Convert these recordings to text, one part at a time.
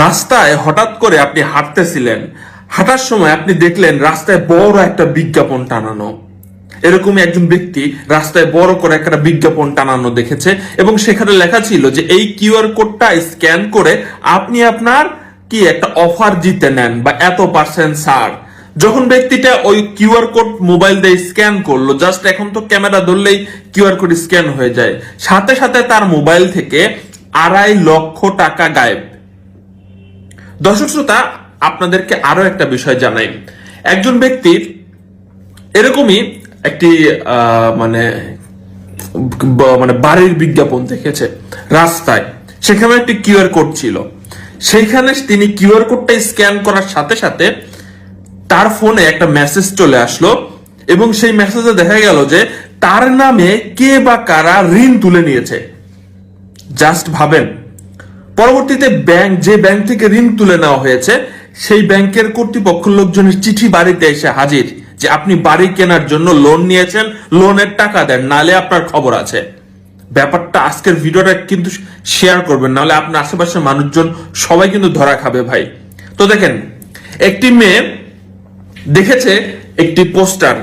রাস্তায় হঠাৎ করে আপনি হাঁটতেছিলেন, হাঁটার সময় আপনি দেখলেন রাস্তায় বড় একটা বিজ্ঞাপন টানানো। এরকমই একজন ব্যক্তি রাস্তায় বড় করে একটা বিজ্ঞাপন টানানো দেখেছে এবং সেখানে লেখা ছিল যে এই কিউআর কোডটা স্ক্যান করে আপনি আপনার কি একটা অফার জিতে নেন বা এত % ছাড়। যখন ব্যক্তিটা ওই কিউআর কোড মোবাইল দিয়ে স্ক্যান করলো, জাস্ট এখন তো ক্যামেরা ধরলেই কিউআর কোড স্ক্যান হয়ে যায়, সাথে সাথে তার মোবাইল থেকে 2.5 লক্ষ টাকা গায়েব। দর্শক শ্রোতা, আপনাদেরকে আরো একটা বিষয় জানাই। একজন ব্যক্তির এরকমই একটি মানে বাড়ির বিজ্ঞাপন দেখেছে রাস্তায়, সেখানে একটি কিউআর কোড ছিল। সেইখানে তিনি কিউআর কোডটা স্ক্যান করার সাথে সাথে তার ফোনে একটা মেসেজ চলে আসলো এবং সেই মেসেজে দেখা গেল যে তার নামে কে বা কারা ঋণ তুলে নিয়েছে। জাস্ট ভাবেন, পরবর্তীতে যে ব্যাংক থেকে ঋণ তুলে নেওয়া হয়েছে সেই ব্যাংকের কর্তৃপক্ষ লোকজনের চিঠি বাড়িতে এসে হাজির যে আপনি বাড়ি কেনার জন্য লোন নিয়েছেন, লোনের টাকা দেন, নালে আপনার খবর আছে। ব্যাপারটা আজকের ভিডিওটা কিন্তু শেয়ার করবেন, নাহলে আপনার আশেপাশের মানুষজন সবাই কিন্তু ধরা খাবে ভাই। তো দেখেন, একটি মেয়ে দেখেছে একটি পোস্টার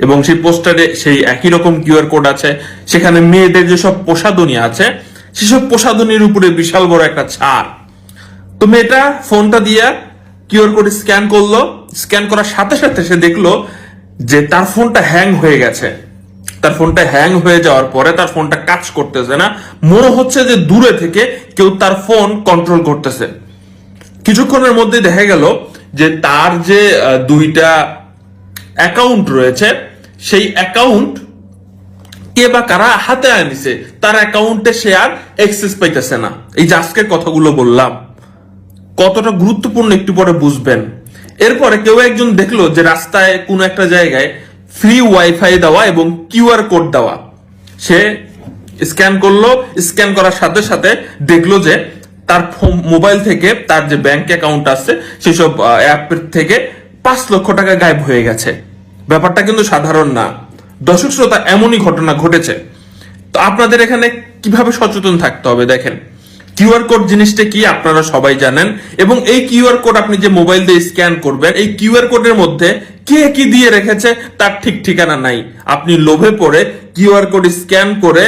এবং সেই পোস্টারে সেই একই রকম কিউআর কোড আছে। সেখানে মেয়েদের যেসব প্রসাধনী আছে সেসব প্রসাধনীর উপরে বিশাল বড় একটা ছাড়। তো মেয়েটা ফোনটা দিয়ে কিউআর কোড স্ক্যান করলো। স্ক্যান করার সাথে সাথে সে দেখলো যে তার ফোনটা হ্যাং হয়ে গেছে। তার ফোনটা হ্যাং হয়ে যাওয়ার পরে তার ফোনটা কাজ করতেছে না, মনে হচ্ছে যে দূরে থেকে কেউ তার ফোন কন্ট্রোল করতেছে। কিছুক্ষণের মধ্যে দেখা গেল যে তার যে 2টা অ্যাকাউন্ট রয়েছে সেই অ্যাকাউন্ট কে বা কারা হাতে আনিছে, তার অ্যাকাউন্টে সে আর অ্যাক্সেস পাইতেছে না। এই যে আজকের কথাগুলো বললাম কতটা গুরুত্বপূর্ণ একটু পরে বুঝবেন। এরপরে কেউ একজন দেখলো যে রাস্তায় কোন একটা জায়গায় ফ্রি ওয়াইফাই দেওয়া এবং কিউআর কোড দেওয়া। সে স্ক্যান করলো, স্ক্যান করার সাথে সাথে দেখলো যে তার মোবাইল থেকে তার যে ব্যাংক অ্যাকাউন্ট আছে সেসব অ্যাপের থেকে 5 লক্ষ টাকা গায়েব হয়ে গেছে। ব্যাপারটা কিন্তু সাধারণ না। দর্শক শ্রোতা, এমনই ঘটনা ঘটেছে। তো আপনাদের এখানে কিভাবে সচেতন থাকতে হবে দেখেন। কিউআর কোড জিনিসটা কি আপনারা সবাই জানেন এবং এই কিউআর কোড আপনি যে মোবাইল দিয়ে স্ক্যান করবেন, এই কিউআর কোডের মধ্যে কে কি দিয়ে রেখেছে তার ঠিক ঠিকানা নাই। আপনি লোভে পড়ে কিউআর কোড স্ক্যান করে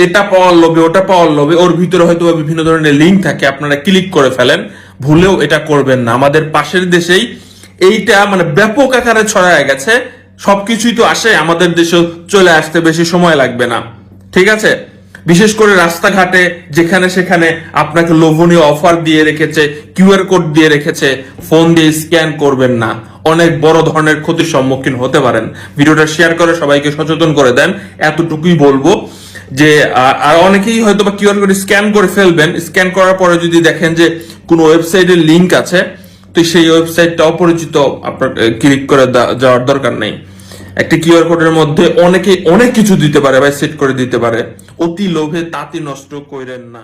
এটা পাওয়ার লোভে ওটা পাওয়ার লোভে ওর ভিতরে হয়তো বিভিন্ন ধরনের লিঙ্ক থাকে, আপনারা ক্লিক করে ফেলেন। ভুলেও এটা করবেন না। আমাদের পাশের দেশেই এইটা ব্যাপক আকারে ছড়ায় গেছে। সবকিছুই তো আসে, আমাদের দেশেও চলে আসতে বেশি সময় লাগবে না, ঠিক আছে? বিশেষ করে রাস্তাঘাটে যেখানে সেখানে আপনাকে লোভনীয় অফার দিয়ে রেখেছে, কিউআর কোড দিয়ে রেখেছে, ফোন দিয়ে স্ক্যান করবেন না, অনেক বড় ধরনের ক্ষতির সম্মুখীন হতে পারেন। ভিডিওটা শেয়ার করে সবাইকে সচেতন করে দেন, এতটুকুই বলবো। যে আর অনেকেই হয়তো বা কিউআর কোড স্ক্যান করে ফেলবেন, স্ক্যান করার পরে যদি দেখেন যে কোনো ওয়েবসাইটের লিঙ্ক আছে, তো সেই ওয়েবসাইটটা অপরিচিত, আপনার ক্লিক করে যাওয়ার দরকার নেই। একটি কিউআর কোডের মধ্যে অনেকে অনেক কিছু দিতে পারে বা সেট করে দিতে পারে। অতি লোভে তাঁতি নষ্ট কইরেন না।